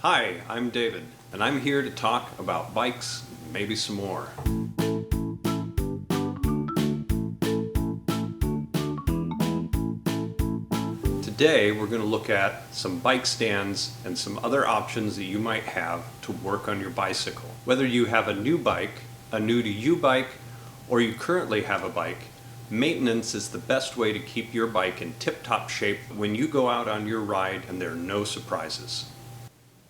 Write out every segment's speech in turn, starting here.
Hi, I'm David, and I'm here to talk about bikes, and maybe some more. Today we're going to look at some bike stands and some other options that you might have to work on your bicycle. Whether you have a new bike, a new to you bike, or you currently have a bike, maintenance is the best way to keep your bike in tip-top shape when you go out on your ride and there are no surprises.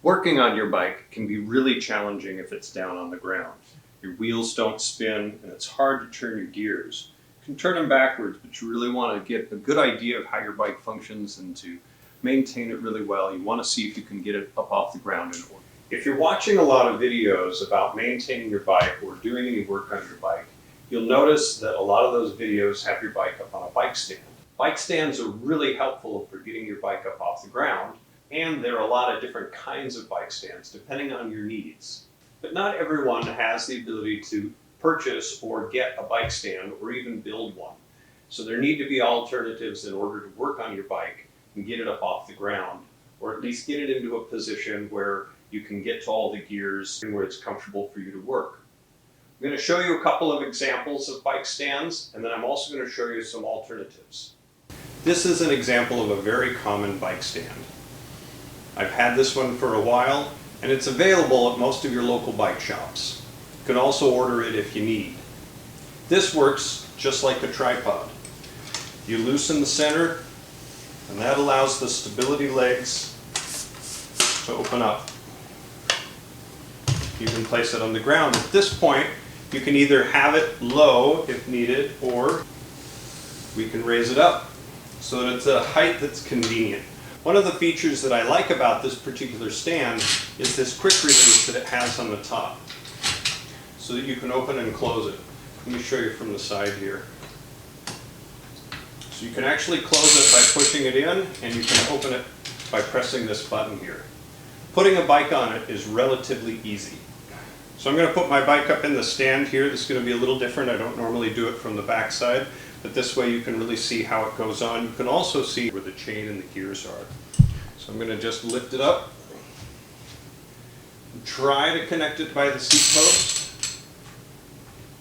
Working on your bike can be really challenging if it's down on the ground. Your wheels don't spin and it's hard to turn your gears. You can turn them backwards, but you really want to get a good idea of how your bike functions and to maintain it really well. You want to see if you can get it up off the ground in order. If you're watching a lot of videos about maintaining your bike or doing any work on your bike, you'll notice that a lot of those videos have your bike up on a bike stand. Bike stands are really helpful for getting your bike up off the ground. And there are a lot of different kinds of bike stands depending on your needs. But not everyone has the ability to purchase or get a bike stand or even build one. So there need to be alternatives in order to work on your bike and get it up off the ground, or at least get it into a position where you can get to all the gears and where it's comfortable for you to work. I'm going to show you a couple of examples of bike stands, and then I'm also going to show you some alternatives. This is an example of a very common bike stand. I've had this one for a while, and it's available at most of your local bike shops. You can also order it if you need. This works just like a tripod. You loosen the center, and that allows the stability legs to open up. You can place it on the ground. At this point, you can either have it low if needed, or we can raise it up so that it's at a height that's convenient. One of the features that I like about this particular stand is this quick release that it has on the top, so that you can open and close it. Let me show you from the side here. So you can actually close it by pushing it in, and you can open it by pressing this button here. Putting a bike on it is relatively easy. So I'm going to put my bike up in the stand here. This is going to be a little different. I don't normally do it from the back side, but this way you can really see how it goes on. You can also see where the chain and the gears are. So I'm going to just lift it up. Try to connect it by the seat post.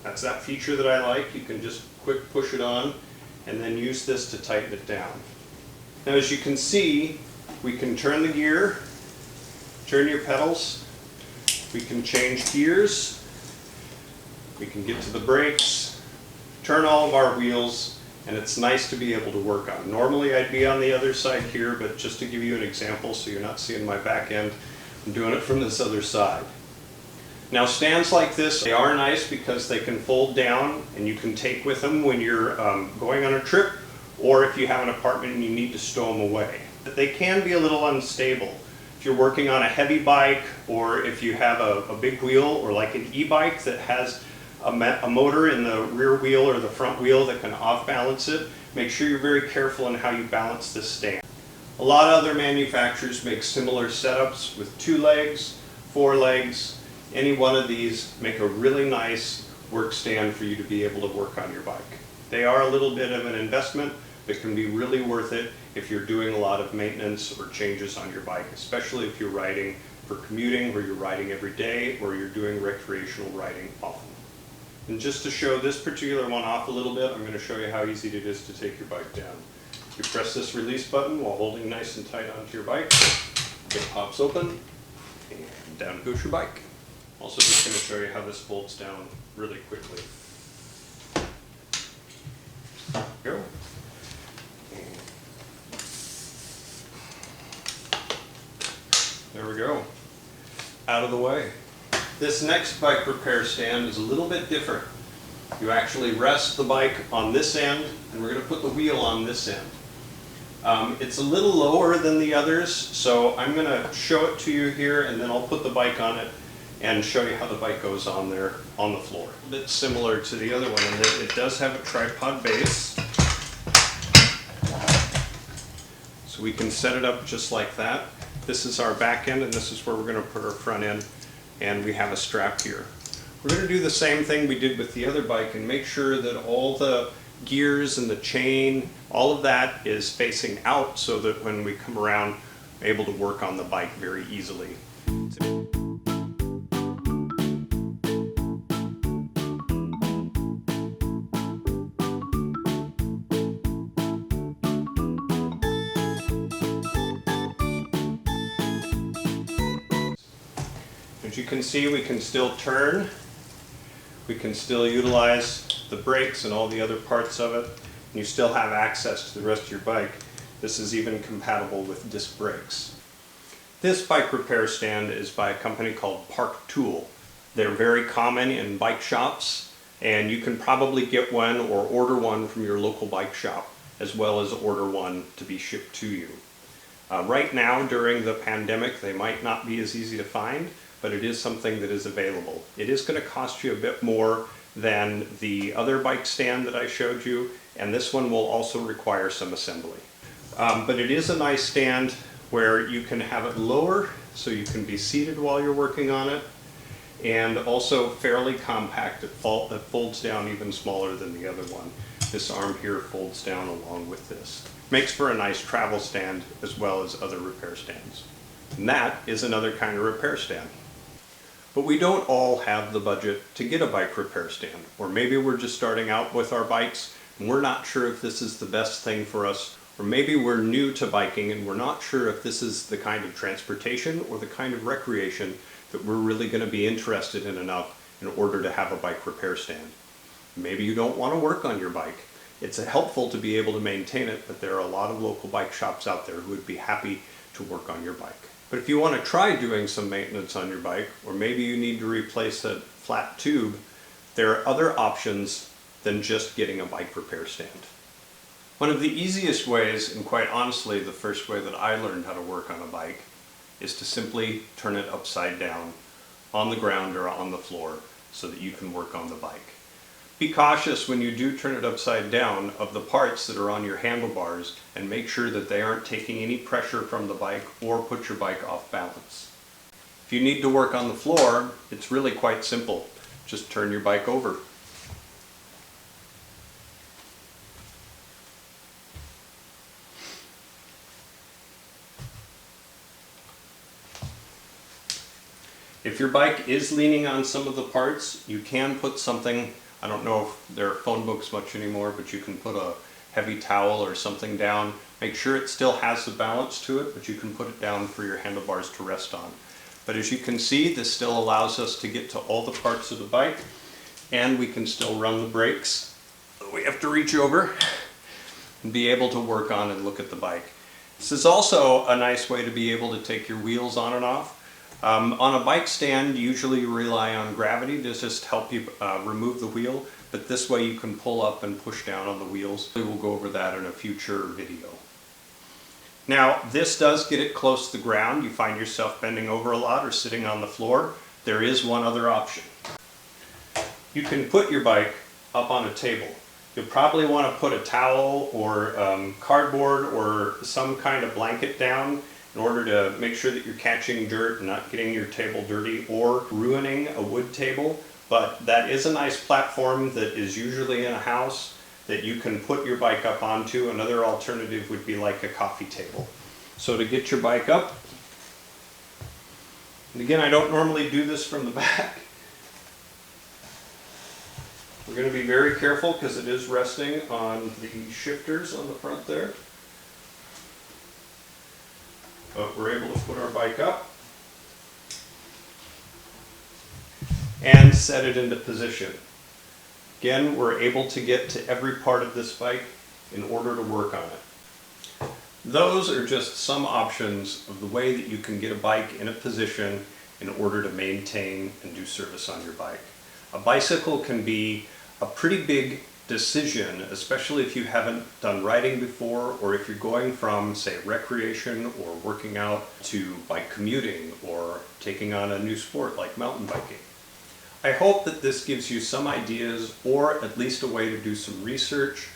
That's that feature that I like. You can just quick push it on and then use this to tighten it down. Now, as you can see, we can turn the gear, turn your pedals, we can change gears, we can get to the brakes, turn all of our wheels, and it's nice to be able to work on. Normally I'd be on the other side here, but just to give you an example so you're not seeing my back end, I'm doing it from this other side. Now, stands like this, they are nice because they can fold down and you can take with them when you're going on a trip, or if you have an apartment and you need to stow them away. But they can be a little unstable. If you're working on a heavy bike, or if you have a big wheel, or like an e-bike that has a motor in the rear wheel or the front wheel that can off-balance it, make sure you're very careful in how you balance this stand. A lot of other manufacturers make similar setups with 2 legs, 4 legs. Any one of these make a really nice work stand for you to be able to work on your bike. They are a little bit of an investment, but can be really worth it if you're doing a lot of maintenance or changes on your bike, especially if you're riding for commuting, or you're riding every day, or you're doing recreational riding often. And just to show this particular one off a little bit, I'm going to show you how easy it is to take your bike down. You press this release button while holding nice and tight onto your bike. It pops open, and down goes your bike. Also just going to show you how this folds down really quickly. There we go. There we go. Out of the way. This next bike repair stand is a little bit different. You actually rest the bike on this end, and we're going to put the wheel on this end. It's a little lower than the others, so I'm going to show it to you here, and then I'll put the bike on it and show you how the bike goes on there on the floor. A bit similar to the other one in that it does have a tripod base. So we can set it up just like that. This is our back end, and this is where we're going to put our front end, and we have a strap here. We're going to do the same thing we did with the other bike and make sure that all the gears and the chain, all of that is facing out so that when we come around, able to work on the bike very easily. As you can see, we can still turn, we can still utilize the brakes and all the other parts of it, and you still have access to the rest of your bike. This is even compatible with disc brakes. This bike repair stand is by a company called Park Tool. They're very common in bike shops, and you can probably get one or order one from your local bike shop, as well as order one to be shipped to you. Right now, during the pandemic, they might not be as easy to find, but it is something that is available. It is going to cost you a bit more than the other bike stand that I showed you, and this one will also require some assembly. But it is a nice stand where you can have it lower so you can be seated while you're working on it, and also fairly compact. It folds down even smaller than the other one. This arm here folds down along with this. Makes for a nice travel stand as well as other repair stands. And that is another kind of repair stand. But we don't all have the budget to get a bike repair stand, or maybe we're just starting out with our bikes and we're not sure if this is the best thing for us, or maybe we're new to biking and we're not sure if this is the kind of transportation or the kind of recreation that we're really going to be interested in enough in order to have a bike repair stand. Maybe you don't want to work on your bike. It's helpful to be able to maintain it, but there are a lot of local bike shops out there who would be happy to work on your bike. But if you want to try doing some maintenance on your bike, or maybe you need to replace a flat tube, there are other options than just getting a bike repair stand. One of the easiest ways, and quite honestly the first way that I learned how to work on a bike, is to simply turn it upside down on the ground or on the floor so that you can work on the bike. Be cautious when you do turn it upside down of the parts that are on your handlebars, and make sure that they aren't taking any pressure from the bike or put your bike off balance. If you need to work on the floor, it's really quite simple. Just turn your bike over. If your bike is leaning on some of the parts, you can put something, I don't know if there are phone books much anymore, but you can put a heavy towel or something down. Make sure it still has the balance to it, but you can put it down for your handlebars to rest on. But as you can see, this still allows us to get to all the parts of the bike, and we can still run the brakes. We have to reach over and be able to work on and look at the bike. This is also a nice way to be able to take your wheels on and off. On a bike stand, usually you rely on gravity to just help you remove the wheel, but this way you can pull up and push down on the wheels. We will go over that in a future video. Now, this does get it close to the ground. You find yourself bending over a lot or sitting on the floor. There is one other option. You can put your bike up on a table. You'll probably want to put a towel or cardboard or some kind of blanket down in order to make sure that you're catching dirt and not getting your table dirty or ruining a wood table. But that is a nice platform that is usually in a house that you can put your bike up onto. Another alternative would be like a coffee table. So to get your bike up, and again, I don't normally do this from the back. We're going to be very careful because it is resting on the shifters on the front there. But we're able to put our bike up and set it into position. Again, we're able to get to every part of this bike in order to work on it. Those are just some options of the way that you can get a bike in a position in order to maintain and do service on your bike. A bicycle can be a pretty big decision, especially if you haven't done riding before, or if you're going from, say, recreation or working out to bike commuting or taking on a new sport like mountain biking. I hope that this gives you some ideas, or at least a way to do some research,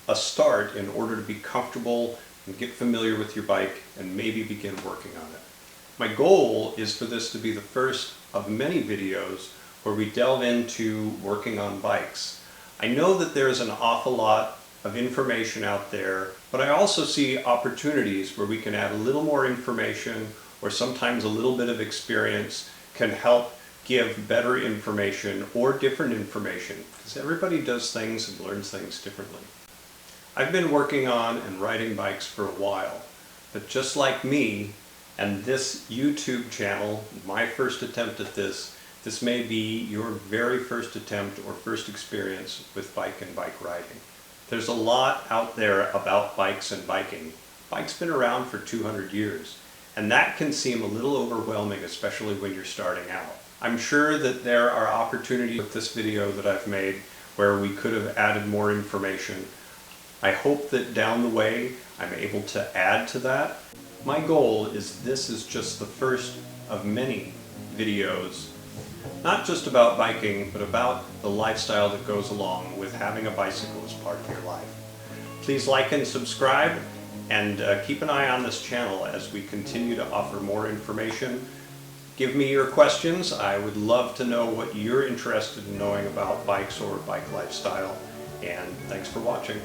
a start in order to be comfortable and get familiar with your bike and maybe begin working on it. My goal is for this to be the first of many videos where we delve into working on bikes. I know that there's an awful lot of information out there, but I also see opportunities where we can add a little more information, or sometimes a little bit of experience can help give better information or different information, because everybody does things and learns things differently. I've been working on and riding bikes for a while, but just like me and this YouTube channel, my first attempt at this may be your very first attempt or first experience with bike and bike riding. There's a lot out there about bikes and biking. Bike's been around for 200 years, and that can seem a little overwhelming, especially when you're starting out. I'm sure that there are opportunities with this video that I've made where we could have added more information. I hope that down the way I'm able to add to that. My goal is this is just the first of many videos, not just about biking, but about the lifestyle that goes along with having a bicycle as part of your life. Please like and subscribe, and keep an eye on this channel as we continue to offer more information. Give me your questions. I would love to know what you're interested in knowing about bikes or bike lifestyle. And thanks for watching.